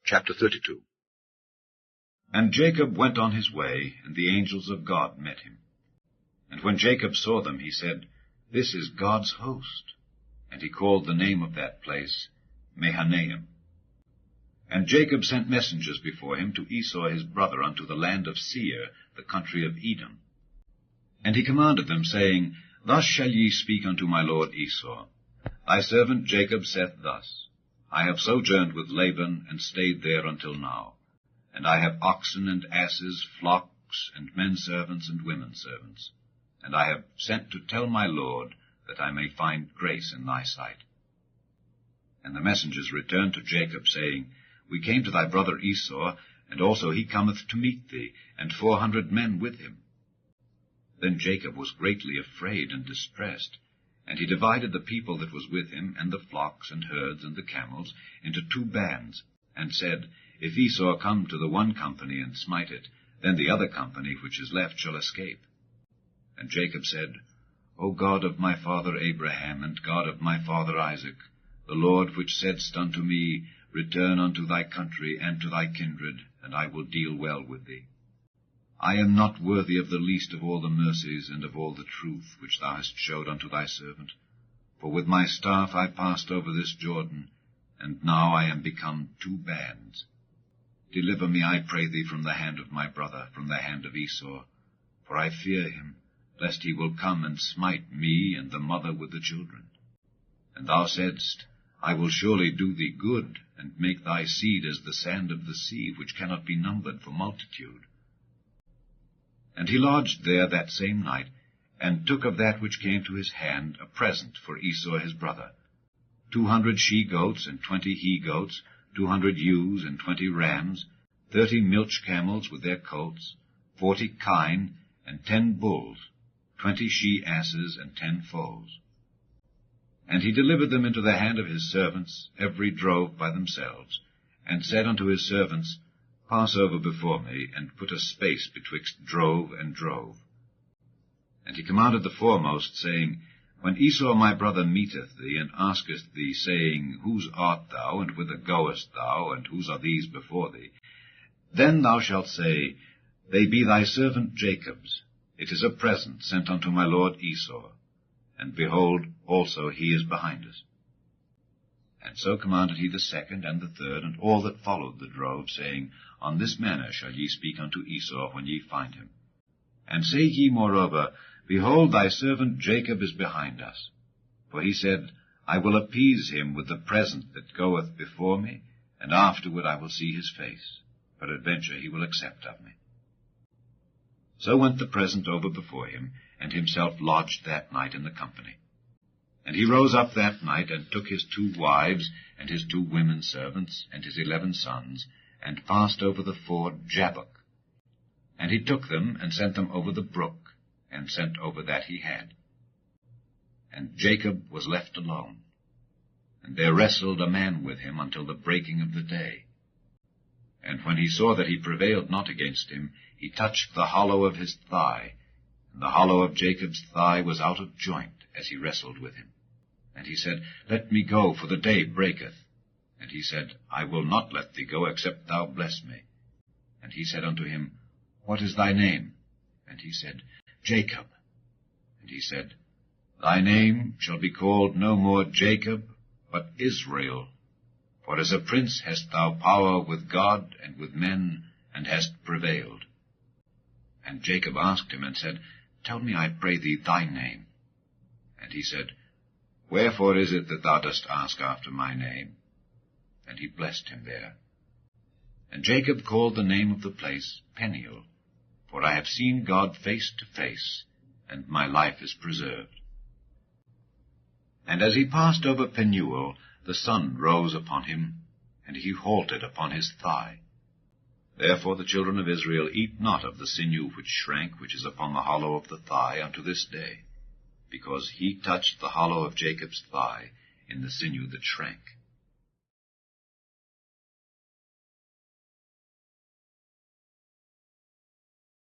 Chapter 32. And Jacob went on his way, and the angels of God met him. And when Jacob saw them, he said, This is God's host. And he called the name of that place Mahanaim. And Jacob sent messengers before him to Esau his brother unto the land of Seir, the country of Edom. And he commanded them, saying, Thus shall ye speak unto my lord Esau. Thy servant Jacob saith thus, I have sojourned with Laban, and stayed there until now. And I have oxen and asses, flocks, and menservants and womenservants. And I have sent to tell my lord, that I may find grace in thy sight. And the messengers returned to Jacob, saying, We came to thy brother Esau, and also he cometh to meet thee, and 400 men with him. Then Jacob was greatly afraid and distressed, and he divided the people that was with him, and the flocks and herds and the camels, into 2 bands, and said, If Esau come to the one company and smite it, then the other company which is left shall escape. And Jacob said, O God of my father Abraham, and God of my father Isaac, the Lord which saidst unto me, Return unto thy country and to thy kindred, and I will deal well with thee. I am not worthy of the least of all the mercies and of all the truth which thou hast showed unto thy servant. For with my staff I passed over this Jordan, and now I am become 2 bands. Deliver me, I pray thee, from the hand of my brother, from the hand of Esau, for I fear him, lest he will come and smite me and the mother with the children. And thou saidst, I will surely do thee good, and make thy seed as the sand of the sea, which cannot be numbered for multitude. And he lodged there that same night, and took of that which came to his hand a present for Esau his brother, 200 she-goats and 20 he-goats, 200 ewes and 20 rams, 30 milch camels with their colts, 40 kine, and 10 bulls, 20 she-asses, and 10 foals. And he delivered them into the hand of his servants, every drove by themselves, and said unto his servants, Pass over before me, and put a space betwixt drove and drove. And he commanded the foremost, saying, When Esau my brother meeteth thee, and asketh thee, saying, Whose art thou, and whither goest thou, and whose are these before thee? Then thou shalt say, They be thy servant Jacob's. It is a present sent unto my lord Esau. And behold, also he is behind us. And so commanded he the second and the third, and all that followed the drove, saying, On this manner shall ye speak unto Esau when ye find him. And say ye moreover, Behold, thy servant Jacob is behind us. For he said, I will appease him with the present that goeth before me, and afterward I will see his face. Peradventure he will accept of me. So went the present over before him, and himself lodged that night in the company. And he rose up that night, and took his 2 wives, and his 2 women servants, and his 11 sons, and passed over the ford Jabbok. And he took them, and sent them over the brook, and sent over that he had. And Jacob was left alone. And there wrestled a man with him until the breaking of the day. And when he saw that he prevailed not against him, he touched the hollow of his thigh, and the hollow of Jacob's thigh was out of joint, as he wrestled with him. And he said, Let me go, for the day breaketh. And he said, I will not let thee go, except thou bless me. And he said unto him, What is thy name? And he said, Jacob. And he said, Thy name shall be called no more Jacob, but Israel. For as a prince hast thou power with God and with men, and hast prevailed. And Jacob asked him, and said, Tell me, I pray thee, thy name. And he said, Wherefore is it that thou dost ask after my name? And he blessed him there. And Jacob called the name of the place Peniel, for I have seen God face to face, and my life is preserved. And as he passed over Peniel, the sun rose upon him, and he halted upon his thigh. Therefore the children of Israel eat not of the sinew which shrank, which is upon the hollow of the thigh, unto this day, because he touched the hollow of Jacob's thigh in the sinew that shrank.